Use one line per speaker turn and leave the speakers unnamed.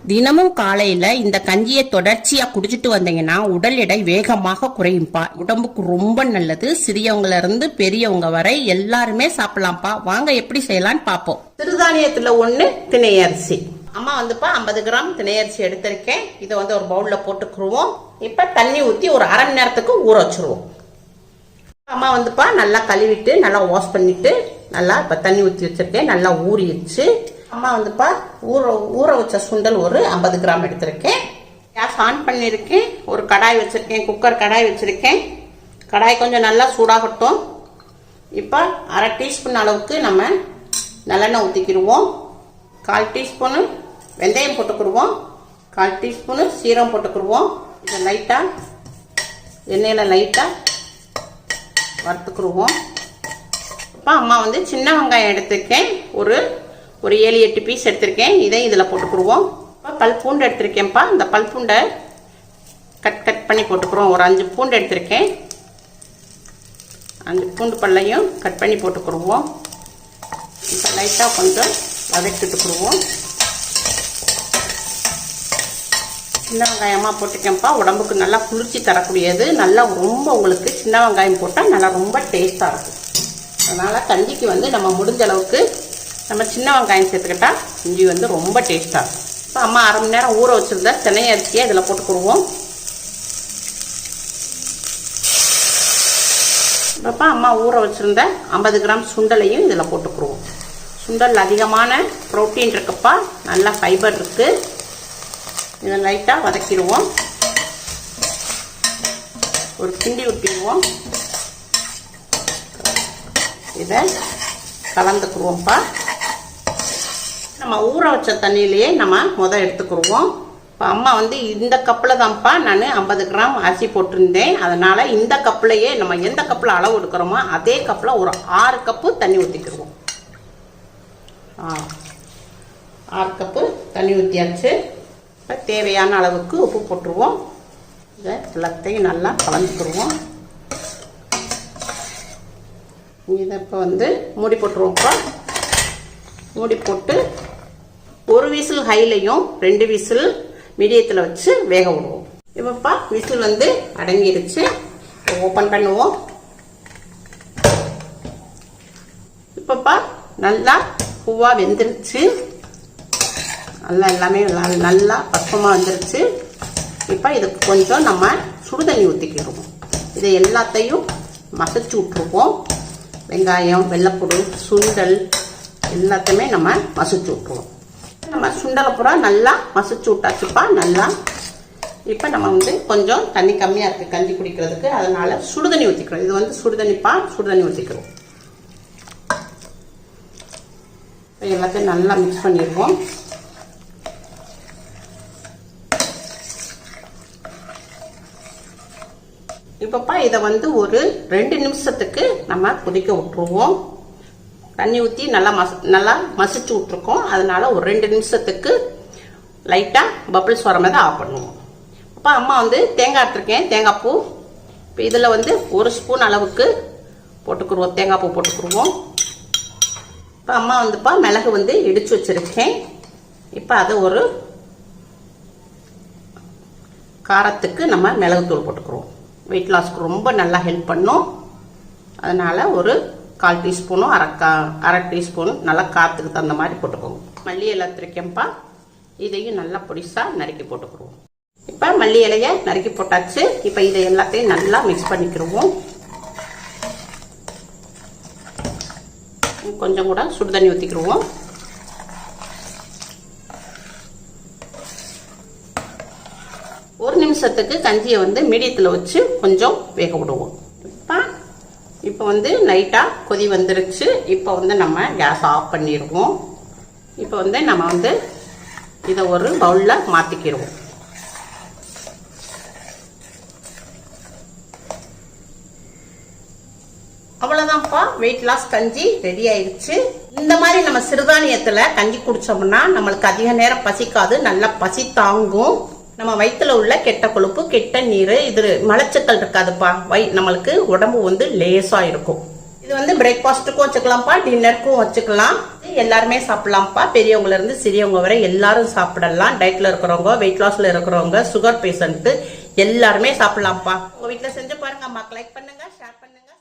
தினமும் காலையில இந்த கஞ்சியை தொடர்ச்சியா குடிச்சிட்டு வந்தீங்கன்னா உடல் எடை வேகமாக குறையும்பா. உடம்புக்கு ரொம்ப நல்லது. சிறியவங்கள இருந்து பெரியவங்க வரை எல்லாருமே சாப்பிடலாம்ப்பா. வாங்க எப்படி செய்யலாம்னு பாப்போம். சிறுதானியத்துல ஒண்ணு திணை அரிசி. அம்மா வந்துப்பா 50 கிராம் திணை அரிசி எடுத்திருக்கேன். இதை வந்து ஒரு பவுல்ல போட்டுக்குருவோம். இப்ப தண்ணி ஊத்தி ஒரு அரை மணி நேரத்துக்கு ஊற வச்சிருவோம். அம்மா வந்துப்பா நல்லா கழுவிட்டு நல்லா வாஷ் பண்ணிட்டு நல்லா இப்ப தண்ணி ஊத்தி வச்சிருக்கேன். நல்லா ஊறிடுச்சு. அம்மா வந்துப்பா ஊற வச்ச சுண்டல் ஒரு 50 கிராம் எடுத்திருக்கேன். கேஸ் ஆன் பண்ணியிருக்கேன். ஒரு கடாய் வச்சிருக்கேன். குக்கர் கடாய் வச்சிருக்கேன். கடாய் கொஞ்சம் நல்லா சூடாகட்டும். இப்போ அரை டீஸ்பூன் அளவுக்கு நம்ம நல்லெண்ணெய் ஊற்றிக்கிடுவோம். 1/4 டீஸ்பூனு வெந்தயம் போட்டுக்கிடுவோம். 1/4 டீஸ்பூனு சீரகம் போட்டுக்கிடுவோம். இதை லைட்டாக எண்ணெயில் லைட்டாக வறுத்துக்கிடுவோம். இப்போ அம்மா வந்து சின்ன வெங்காயம் எடுத்திருக்கேன். ஒரு 7-8 பீஸ் எடுத்திருக்கேன். இதையும் இதில் போட்டுக்கிடுவோம். இப்போ பல் பூண்டு எடுத்திருக்கேன்ப்பா. இந்த பல் பூண்டை கட் பண்ணி போட்டுக்கிறோம். ஒரு 5 பூண்டு எடுத்திருக்கேன். 5 பூண்டு பல்லையும் கட் பண்ணி போட்டுக்கிடுவோம். இப்போ லைட்டாக கொஞ்சம் வதக்கிட்டுக்கிடுவோம். சின்ன வெங்காயமாக போட்டுக்கேன்ப்பா. உடம்புக்கு நல்லா குளிர்ச்சி தரக்கூடியது. நல்லா ரொம்ப உங்களுக்கு சின்ன வெங்காயம் போட்டால் நல்லா ரொம்ப டேஸ்ட்டாக இருக்கும். அதனால் கஞ்சிக்கு வந்து நம்ம முடிஞ்ச அளவுக்கு நம்ம சின்ன வெங்காயம் சேர்த்துக்கிட்டா கஞ்சி வந்து ரொம்ப டேஸ்ட்டாக இருக்கும். இப்போ அம்மா அரை மணி நேரம் ஊற வச்சுருந்த திணை அரிசியை இதில் போட்டுக்கிடுவோம். இப்போ அம்மா ஊற வச்சுருந்த 50 கிராம் சுண்டலையும் இதில் போட்டுக்கிடுவோம். சுண்டல் அதிகமான ப்ரோட்டீன் இருக்குப்பா. நல்லா ஃபைபர் இருக்குது. இதை லைட்டாக வதக்கிடுவோம். ஒரு கிண்டி ஊற்றிடுவோம். இதை கலந்துக்குருவோம்ப்பா. நம்ம ஊற வச்ச தண்ணியிலேயே நம்ம எடுத்துக்கிடுவோம். இப்போ அம்மா வந்து இந்த கப்பில் தான்ப்பா நான் 50 கிராம் அரிசி போட்டிருந்தேன். அதனால் இந்த கப்புலையே நம்ம எந்த கப்பில் அளவு எடுக்கிறோமோ அதே கப்பில் ஒரு 6 கப்பு தண்ணி ஊற்றிக்கிடுவோம். 6 கப்பு தண்ணி ஊற்றியாச்சு. இப்போ தேவையான அளவுக்கு உப்பு போட்டுருவோம். இதை எல்லாத்தையும் நல்லா கலந்துக்கிடுவோம். இதை இப்போ வந்து மூடி போட்டுருவோம்ப்பா. மூடி போட்டு 1 விசில் ஹைலையும் 2 விசில் மீடியத்தில் வச்சு வேக விடுவோம். இப்போப்பா விசில் வந்து அடங்கிருச்சு. ஓப்பன் பண்ணுவோம். இப்போப்பா நல்லா பூவாக வெந்துருச்சு. நல்லா எல்லாமே நல்லா பக்குவமாக வந்துருச்சு. இப்போ இதுக்கு கொஞ்சம் நம்ம சுடுதண்ணி ஊற்றிக்கிடுவோம். இதை எல்லாத்தையும் மசிச்சு விட்டுருவோம். வெங்காயம், வெள்ளைப்பூடு, சுண்டல் எல்லாத்தையுமே நம்ம மசிச்சு விட்டுருவோம். நம்ம சுண்டலை பூரா நல்லா மசிச்சு விட்டாச்சுப்பா. நல்லா இப்போ நம்ம வந்து கொஞ்சம் தண்ணி கம்மியாக இருக்குது கஞ்சி குடிக்கிறதுக்கு. அதனால சுடுதண்ணி ஊற்றிக்கிறோம். இது வந்து சுடுதண்ணிப்பா. சுடுதண்ணி ஊற்றிக்கிறோம். எல்லாத்தையும் நல்லா மிக்ஸ் பண்ணிடுவோம். இப்போப்பா இதை வந்து ஒரு 2 நிமிஷத்துக்கு நம்ம கொதிக்க விட்டுருவோம். தண்ணி ஊற்றி நல்லா மசிச்சு விட்ருக்கோம். அதனால ஒரு 2 நிமிஷத்துக்கு லைட்டாக பபிள்ஸ் வர மாதிரி ஆஃப் பண்ணுவோம். அப்போ அம்மா வந்து தேங்காய் எடுத்துருக்கேன். தேங்காய் பூ இப்போ இதில் வந்து 1 ஸ்பூன் அளவுக்கு போட்டுக்குருவோம். தேங்காய் பூ போட்டுக்குருவோம். இப்போ அம்மா வந்துப்பா மிளகு வந்து இடித்து வச்சுருக்கேன். இப்போ அதை ஒரு காரத்துக்கு நம்ம மிளகுத்தூள் போட்டுக்குருவோம். வெயிட் லாஸ்க்கு ரொம்ப நல்லா ஹெல்ப் பண்ணும். அதனால் ஒரு 1/4 டீஸ்பூனும் அரை டீஸ்பூன் நல்லா காற்றுக்கு தகுந்த மாதிரி போட்டுக்கோங்க. மல்லி இலை எடுத்துருக்கேன்ப்பா. இதையும் நல்லா பொடிசாக நறுக்கி போட்டுக்கிடுவோம். இப்போ மல்லி இலையை நறுக்கி போட்டாச்சு. இப்போ இதை எல்லாத்தையும் நல்லா மிக்ஸ் பண்ணிக்கிடுவோம். கொஞ்சம் கூட சுடுதண்ணி ஊற்றிக்கிடுவோம். ஒரு நிமிஷத்துக்கு கஞ்சியை வந்து மீடியத்தில் வச்சு கொஞ்சம் வேக விடுவோம். இப்போ வந்து லைட்டாக கொதி வந்துருச்சு. இப்போ வந்து நம்ம கேஸ் ஆஃப் பண்ணிடுவோம். இப்போ வந்து நம்ம வந்து இதை ஒரு பவுலில் மாற்றிக்கிடுவோம். அவ்வளோதான்ப்பா. வெயிட் லாஸ் கஞ்சி ரெடி ஆயிடுச்சு. இந்த மாதிரி நம்ம சிறுதானியத்தில் கஞ்சி குடிச்சோம்னா நம்மளுக்கு அதிக நேரம் பசிக்காது. நல்லா பசி தாங்கும். நம்ம வயிற்றுல உள்ள கெட்ட கொழுப்பு, கெட்ட நீர், இது மலச்சிக்கல் இருக்காதுப்பா. நம்மளுக்கு உடம்பு வந்து லேசா இருக்கும். இது வந்து பிரேக்ஃபாஸ்ட்டுக்கும் வச்சுக்கலாம்ப்பா, டின்னருக்கும் வச்சுக்கலாம். எல்லாருமே சாப்பிடலாம்ப்பா, பெரியவங்கல இருந்து சிறியவங்க வரை எல்லாரும் சாப்பிடலாம். டயட்ல இருக்கிறவங்க, வெயிட் லாஸ்ல இருக்கிறவங்க, சுகர் பேஷண்ட் எல்லாருமே சாப்பிடலாம்ப்பா. உங்க வீட்டுல செஞ்சு பாருங்க. அம்மாக்கு லைக் பண்ணுங்க, ஷேர் பண்ணுங்க.